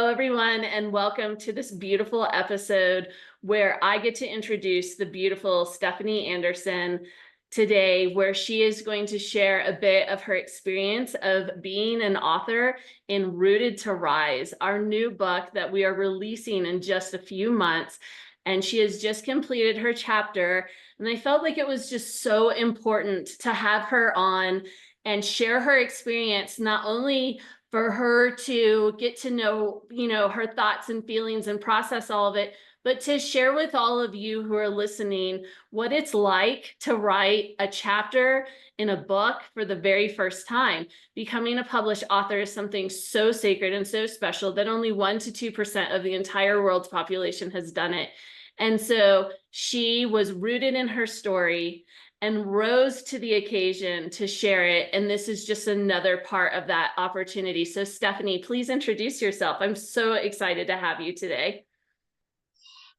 Hello, everyone, and welcome to this beautiful episode where I get to introduce the beautiful Stephanie Anderson today, where she is going to share a bit of her experience of being an author in Rooted to Rise, our new book that we are releasing in just a few months. And she has just completed her chapter, and I felt like it was just so important to have her on and share her experience, not only for her to get to know, her thoughts and feelings and process all of it, but to share with all of you who are listening what it's like to write a chapter in a book for the very first time. Becoming a published author is something so sacred and so special that only 1% to 2% of the entire world's population has done it. And so she was rooted in her story and rose to the occasion to share it. And this is just another part of that opportunity. So Stephanie, please introduce yourself. I'm so excited to have you today.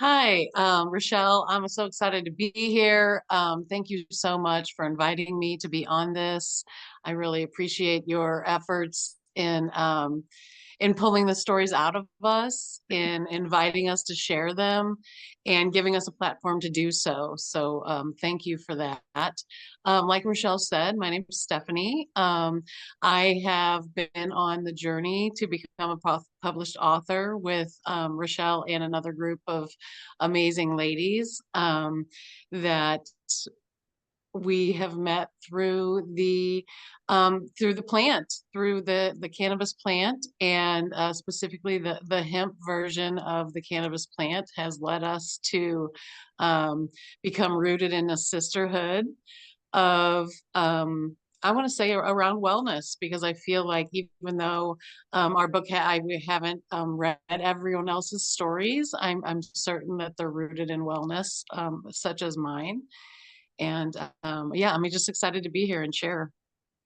Hi, Rachelle. I'm so excited to be here. Thank you so much for inviting me to be on this. I really appreciate your efforts in pulling the stories out of us, in inviting us to share them, and giving us a platform to do so. So thank you for that. Like Rachelle said, my name is Stephanie. I have been on the journey to become a published author with Rachelle and another group of amazing ladies that we have met through the plant, through the cannabis plant, and specifically the hemp version of the cannabis plant has led us to become rooted in a sisterhood of I want to say around wellness, because I feel like even though our book we haven't read everyone else's stories, I'm certain that they're rooted in wellness, such as mine. And yeah, I'm just excited to be here and share.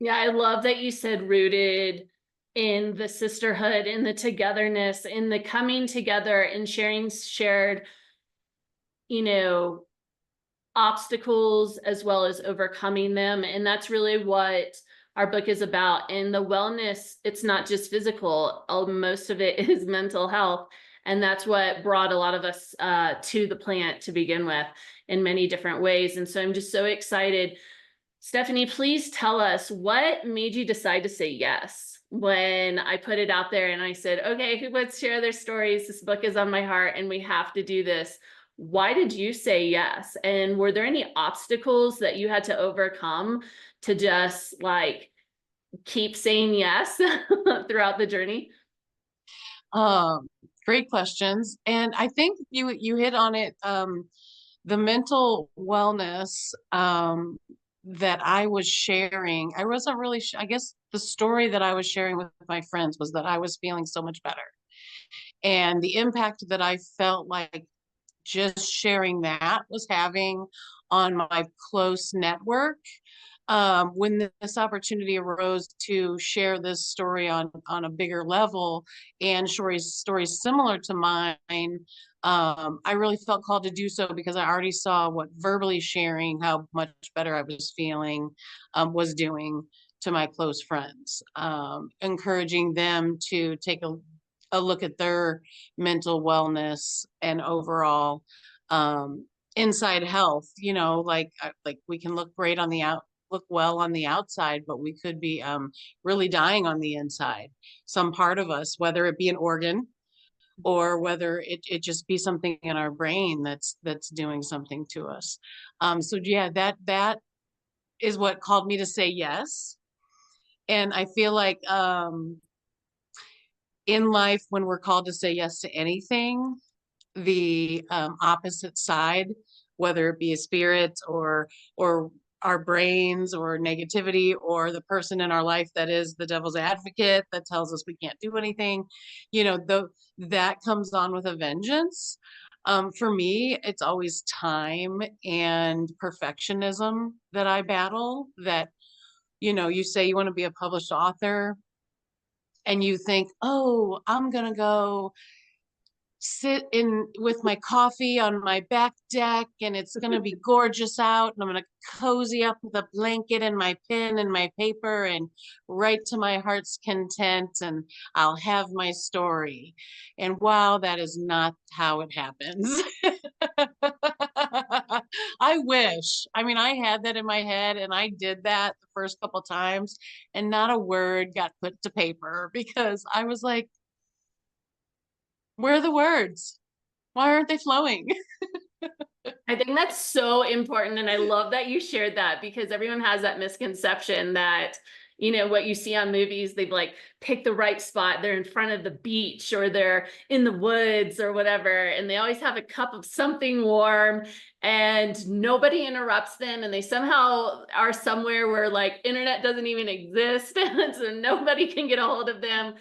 Yeah, I love that you said rooted in the sisterhood, in the togetherness, in the coming together and sharing shared, you know, obstacles as well as overcoming them. And that's really what our book is about. And the wellness, it's not just physical, most of it is mental health. And that's what brought a lot of us to the plant to begin with in many different ways. And so I'm just so excited. Stephanie, please tell us what made you decide to say yes when I put it out there and I said, okay, who wants to share their stories? This book is on my heart and we have to do this. Why did you say yes? And were there any obstacles that you had to overcome to just like keep saying yes throughout the journey? Um, Great questions, and I think you hit on it. The mental wellness that I was sharing, I wasn't really. I guess the story that I was sharing with my friends was that I was feeling so much better, and the impact that I felt like just sharing that was having on my close network. When this opportunity arose to share this story on a bigger level and stories similar to mine, I really felt called to do so because I already saw what verbally sharing how much better I was feeling was doing to my close friends, encouraging them to take a look at their mental wellness and overall inside health. Like we can look well on the outside, but we could be really dying on the inside. Some part of us, whether it be an organ or whether it just be something in our brain that's doing something to us. So yeah, that is what called me to say yes. And I feel like in life, when we're called to say yes to anything, the opposite side, whether it be a spirit or our brains or negativity, or the person in our life that is the devil's advocate that tells us we can't do anything, that comes on with a vengeance. For me, it's always time and perfectionism that I battle. That, you say you want to be a published author and you think, oh, I'm going to go sit in with my coffee on my back deck, and it's going to be gorgeous out, and I'm going to cozy up with a blanket and my pen and my paper and write to my heart's content, and I'll have my story. And wow, that is not how it happens. I wish. I mean, I had that in my head and I did that the first couple times, and not a word got put to paper because I was like, where are the words? Why aren't they flowing? I think that's so important. And I love that you shared that, because everyone has that misconception that, what you see on movies, they've like picked the right spot. They're in front of the beach or they're in the woods or whatever. And they always have a cup of something warm and nobody interrupts them. And they somehow are somewhere where like internet doesn't even exist. And so nobody can get a hold of them.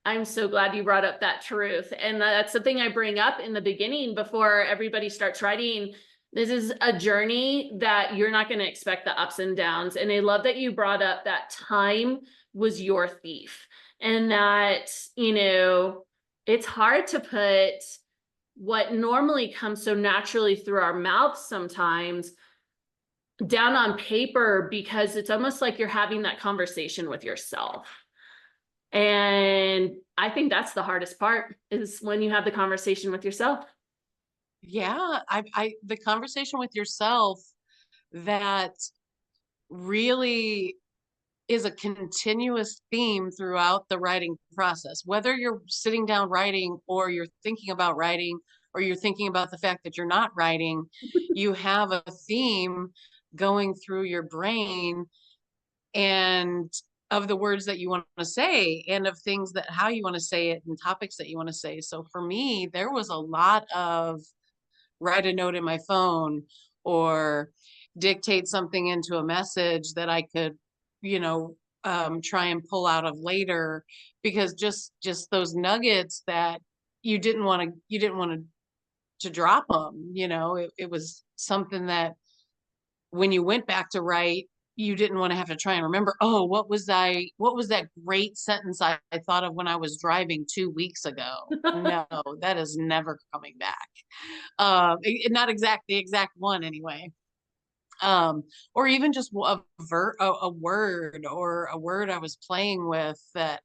I'm so glad you brought up that truth. And that's something I bring up in the beginning before everybody starts writing. This is a journey that you're not going to expect the ups and downs. And I love that you brought up that time was your thief, and that, it's hard to put what normally comes so naturally through our mouths sometimes down on paper, because it's almost like you're having that conversation with yourself. And I think that's the hardest part, is when you have the conversation with yourself. Yeah, the conversation with yourself that really is a continuous theme throughout the writing process. Whether you're sitting down writing or you're thinking about writing or you're thinking about the fact that you're not writing, you have a theme going through your brain, and of the words that you want to say and of things that how you want to say it and topics that you want to say. So for me, there was a lot of write a note in my phone or dictate something into a message that I could, try and pull out of later, because just those nuggets that you didn't want to drop them. It was something that when you went back to write, you didn't want to have to try and remember, oh, what was that great sentence I thought of when I was driving 2 weeks ago? No, that is never coming back. Not the exact one anyway. Or even just a word or a word I was playing with that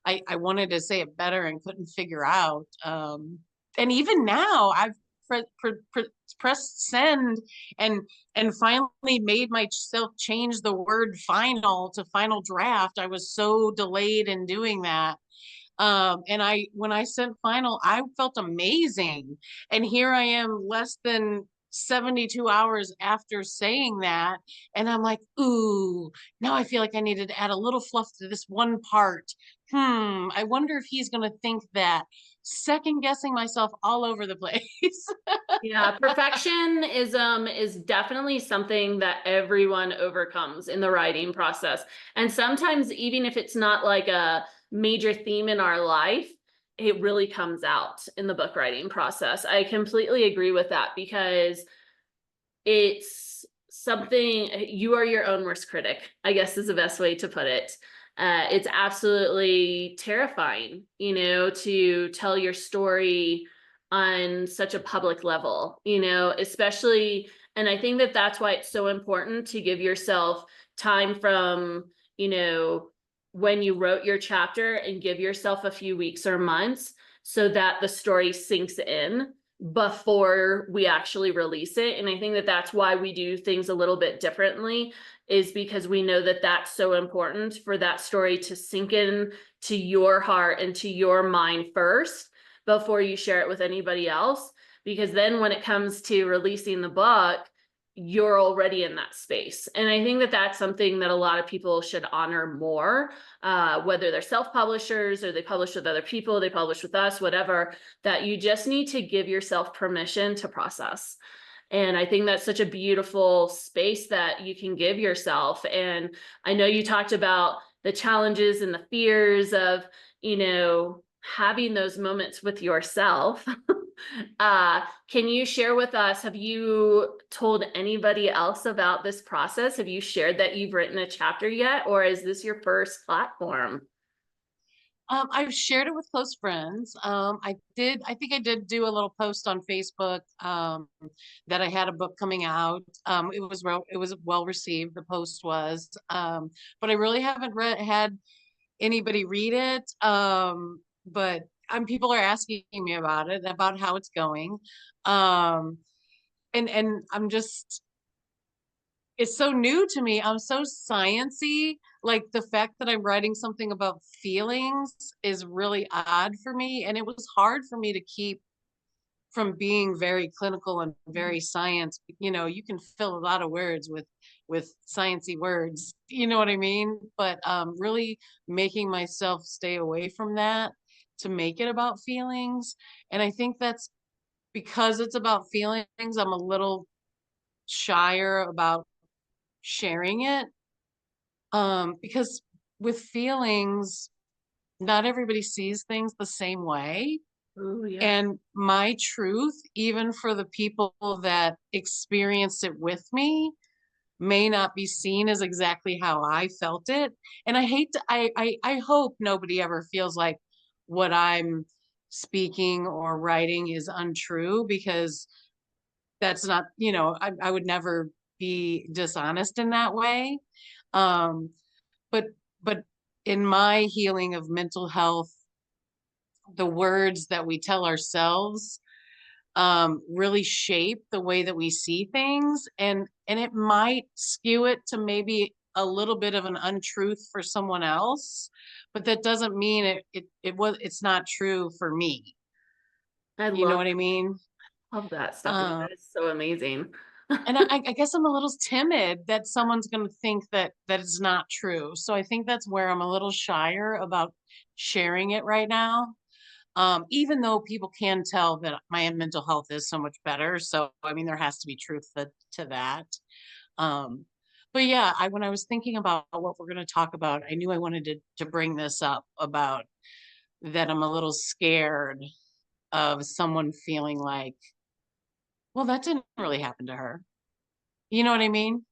I wanted to say it better and couldn't figure out. And even now I've pressed send and finally made myself change the word final to final draft. I was so delayed in doing that. And when I sent final, I felt amazing. And here I am less than 72 hours after saying that. And I'm like, ooh, now I feel like I needed to add a little fluff to this one part. I wonder if he's going to think that. Second guessing myself all over the place. Yeah, perfectionism is definitely something that everyone overcomes in the writing process. And sometimes, even if it's not like a major theme in our life, it really comes out in the book writing process. I completely agree with that, because it's something, you are your own worst critic, I guess is the best way to put it. It's absolutely terrifying, to tell your story on such a public level, especially. And I think that that's why it's so important to give yourself time from, when you wrote your chapter, and give yourself a few weeks or months so that the story sinks in before we actually release it. And I think that that's why we do things a little bit differently, is because we know that that's so important for that story to sink in to your heart and to your mind first before you share it with anybody else. Because then when it comes to releasing the book, you're already in that space. And I think that that's something that a lot of people should honor more, whether they're self-publishers or they publish with other people, they publish with us, whatever, that you just need to give yourself permission to process. And I think that's such a beautiful space that you can give yourself. And I know you talked about the challenges and the fears of, having those moments with yourself. Can you share with us, have you told anybody else about this process? Have you shared that you've written a chapter yet, or is this your first platform? I've shared it with close friends. I think I did do a little post on Facebook, that I had a book coming out. It was well received. The post was, but I really haven't had anybody read it. But people are asking me about it, about how it's going. Um, and I'm just, it's so new to me. I'm so sciencey. Like the fact that I'm writing something about feelings is really odd for me. And it was hard for me to keep from being very clinical and very science. You know, you can fill a lot of words with sciencey words, you know what I mean? But really making myself stay away from that to make it about feelings. And I think that's because it's about feelings, I'm a little shyer about sharing it. Because with feelings, not everybody sees things the same way. Oh, yeah. And my truth, even for the people that experienced it with me, may not be seen as exactly how I felt it. And I hate to, I hope nobody ever feels like what I'm speaking or writing is untrue, because that's not, I would never be dishonest in that way. Um, but but in my healing of mental health, the words that we tell ourselves really shape the way that we see things, and it might skew it to maybe a little bit of an untruth for someone else, but that doesn't mean it's not true for me. I You know love what I mean? love that, Stephanie. Uh, That is so amazing. and I guess I'm a little timid that someone's going to think that it's not true. So I think that's where I'm a little shyer about sharing it right now. Even though people can tell that my mental health is so much better. So, I mean, there has to be truth to that. Um, but yeah, when I was thinking about what we're going to talk about, I knew I wanted to bring this up about that I'm a little scared of someone feeling like, well, that didn't really happen to her. You know what I mean?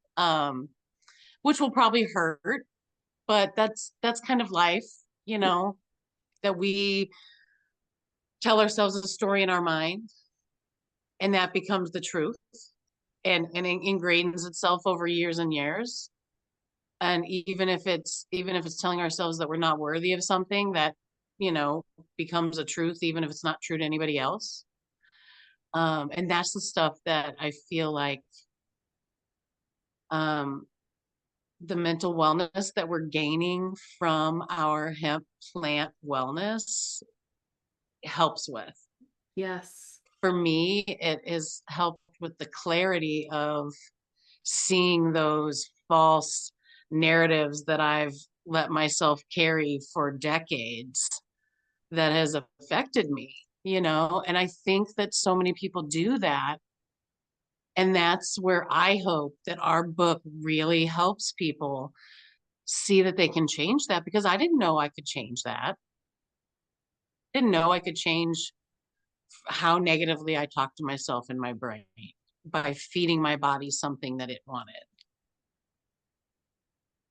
Which will probably hurt, but that's kind of life, you know, that we tell ourselves a story in our mind and that becomes the truth, and it ingrains itself over years and years. And even if it's telling ourselves that we're not worthy of something, that you know becomes a truth, even if it's not true to anybody else. And that's the stuff that I feel like, um, the mental wellness that we're gaining from our hemp plant wellness helps with. Yes. For me, it has helped with the clarity of seeing those false narratives that I've let myself carry for decades that has affected me, and I think that so many people do that. And that's where I hope that our book really helps people see that they can change that, because I didn't know I could change that. Didn't know I could change how negatively I talk to myself in my brain by feeding my body something that it wanted.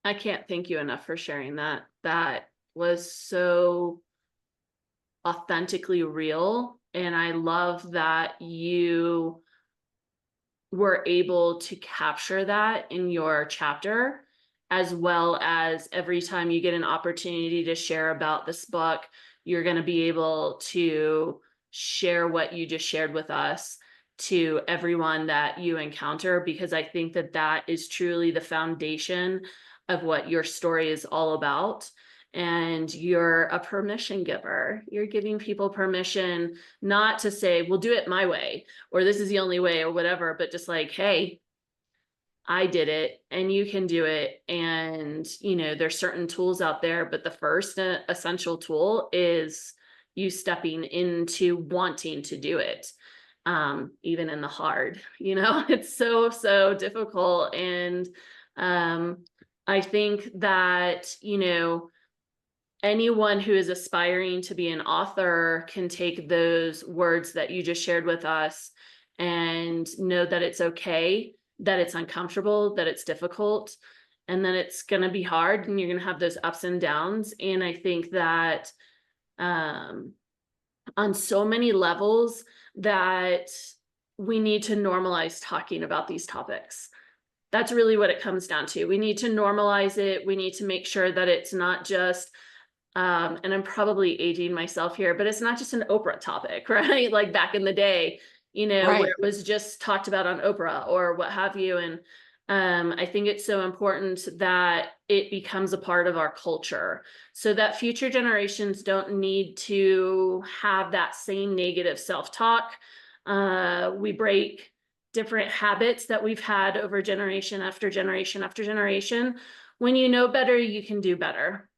I can't thank you enough for sharing that. That was so authentically real. And I love that you were able to capture that in your chapter, as well as every time you get an opportunity to share about this book, you're going to be able to share what you just shared with us to everyone that you encounter, because I think that that is truly the foundation of what your story is all about. And you're a permission giver. You're giving people permission not to say, "We'll do it my way," or "This is the only way," or whatever, but just like, "Hey, I did it and you can do it." And, there's certain tools out there, but the first essential tool is you stepping into wanting to do it. Even in the hard, it's so, so difficult. And, I think that, anyone who is aspiring to be an author can take those words that you just shared with us and know that it's okay, that it's uncomfortable, that it's difficult, and that it's going to be hard and you're going to have those ups and downs. And I think that um, on so many levels that we need to normalize talking about these topics. That's really what it comes down to. We need to normalize it. We need to make sure that it's not just, and I'm probably aging myself here, but it's not just an Oprah topic, right? Like back in the day, where Right. it was just talked about on Oprah or what have you. And I think it's so important that it becomes a part of our culture so that future generations don't need to have that same negative self-talk. We break different habits that we've had over generation after generation after generation. When you know better, you can do better.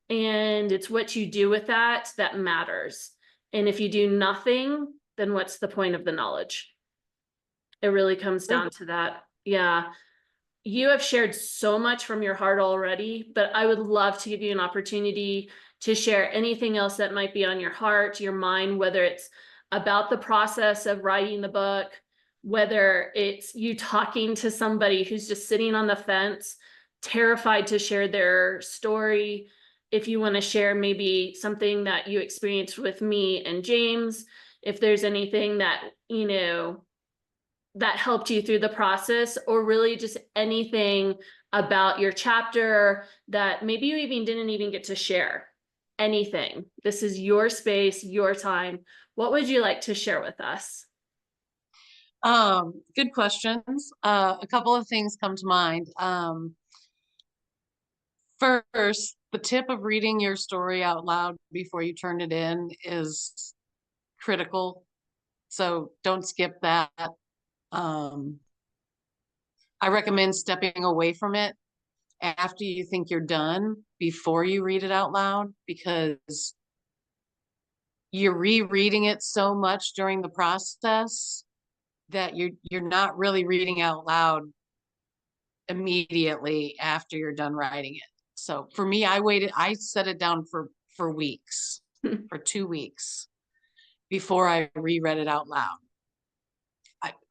And it's what you do with that that matters. And if you do nothing, then what's the point of the knowledge? It really comes Great. down to that. Yeah. You have shared so much from your heart already, but I would love to give you an opportunity to share anything else that might be on your heart, your mind, whether it's about the process of writing the book, whether it's you talking to somebody who's just sitting on the fence, terrified to share their story. If you want to share maybe something that you experienced with me and James, if there's anything that, that helped you through the process, or really just anything about your chapter that maybe you even didn't even get to share. Anything. This is your space, your time. What would you like to share with us? Good questions. A couple of things come to mind. First, the tip of reading your story out loud before you turn it in is critical. So don't skip that. Um, I recommend stepping away from it after you think you're done before you read it out loud, because you're rereading it so much during the process that you're not really reading out loud immediately after you're done writing it. So for me, I set it down for weeks, for 2 weeks before I reread it out loud.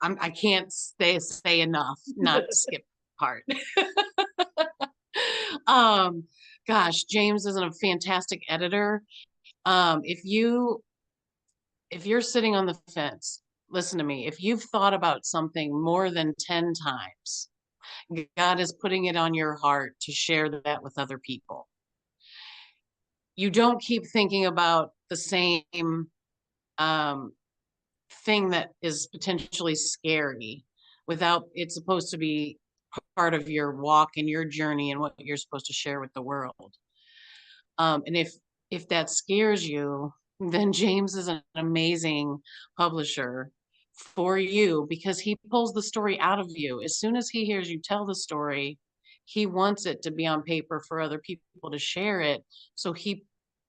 I can't say enough not to skip part. um, Gosh, James is a fantastic editor. If you're sitting on the fence, listen to me. If you've thought about something more than 10 times, God is putting it on your heart to share that with other people. You don't keep thinking about the same um, thing that is potentially scary without it's supposed to be part of your walk and your journey and what you're supposed to share with the world. And if that scares you, then James is an amazing publisher for you, because he pulls the story out of you. As soon as he hears you tell the story, he wants it to be on paper for other people to share it. So he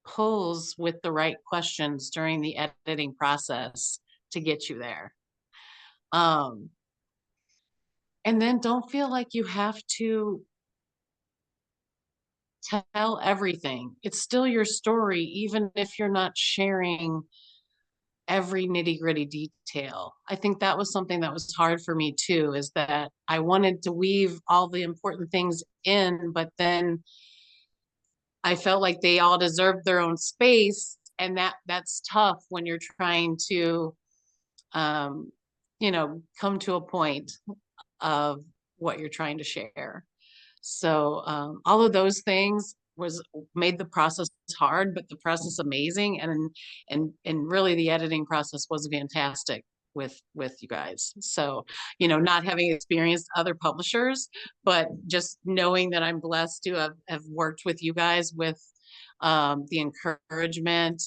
pulls with the right questions during the editing process to get you there. Um, and then don't feel like you have to tell everything. It's still your story, even if you're not sharing every nitty gritty detail. I think that was something that was hard for me too, is that I wanted to weave all the important things in, but then I felt like they all deserved their own space. And that's tough when you're trying to, um, come to a point of what you're trying to share. So all of those things was made the process hard, but the process amazing, and really the editing process was fantastic with you guys. So not having experienced other publishers, but just knowing that I'm blessed to have worked with you guys with the encouragement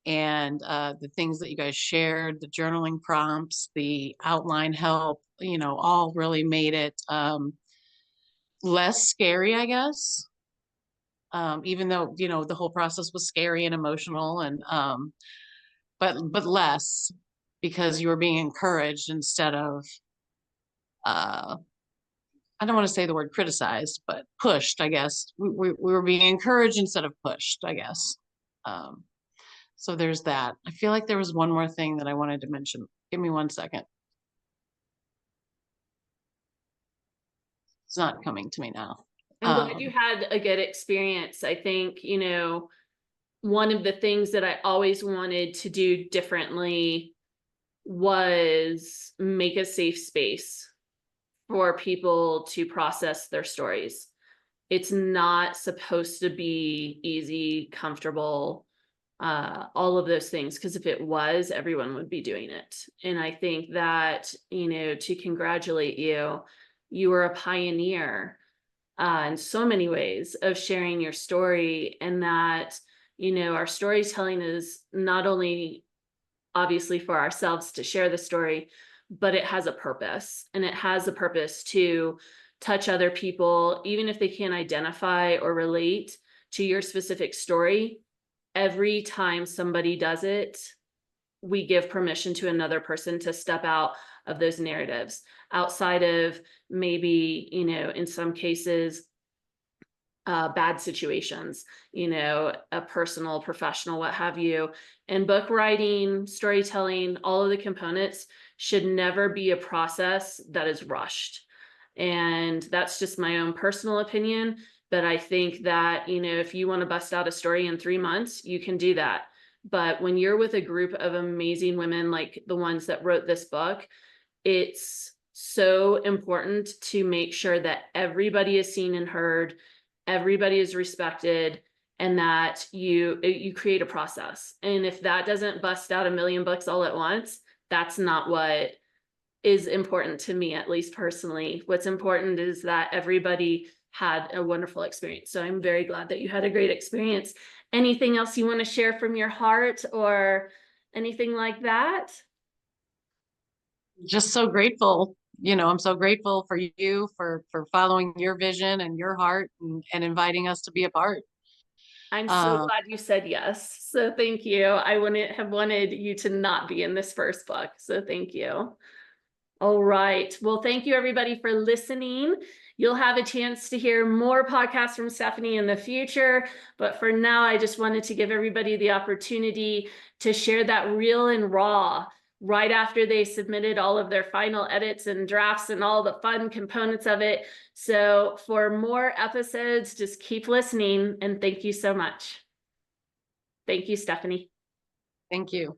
and the things that you guys shared, the journaling prompts, the outline help, all really made it less scary, I guess. Even though, the whole process was scary and emotional, and but less, because you were being encouraged instead of uh I don't want to say the word criticized, but pushed, I guess. We were being encouraged instead of pushed, I guess. Um, so there's that. I feel like there was one more thing that I wanted to mention. Give me 1 second. It's not coming to me now. I'm glad you had a good experience. I think, one of the things that I always wanted to do differently was make a safe space for people to process their stories. It's not supposed to be easy, comfortable, all of those things, because if it was, everyone would be doing it. And I think that, to congratulate you, you were a pioneer in so many ways of sharing your story, and that, our storytelling is not only obviously for ourselves to share the story, but it has a purpose, and it has a purpose to touch other people, even if they can't identify or relate to your specific story. Every time somebody does it, we give permission to another person to step out of those narratives, outside of maybe, in some cases, bad situations, a personal, professional, what have you. And book writing, storytelling, all of the components should never be a process that is rushed. And that's just my own personal opinion. But I think that, if you want to bust out a story in 3 months, you can do that. But when you're with a group of amazing women like the ones that wrote this book, it's so important to make sure that everybody is seen and heard, everybody is respected, and that you create a process. And if that doesn't bust out a million books all at once, that's not what is important to me, at least personally. What's important is that everybody had a wonderful experience. So I'm very glad that you had a great experience. Anything else you want to share from your heart or anything like that? Just so grateful. I'm so grateful for you for following your vision and your heart, and inviting us to be a part. I'm so Um, glad you said yes. So thank you. I wouldn't have wanted you to not be in this first book. So thank you. All right. Well, thank you everybody for listening. You'll have a chance to hear more podcasts from Stephanie in the future. But for now, I just wanted to give everybody the opportunity to share that real and raw right after they submitted all of their final edits and drafts and all the fun components of it. So for more episodes, just keep listening, and thank you so much. Thank you, Stephanie. Thank you.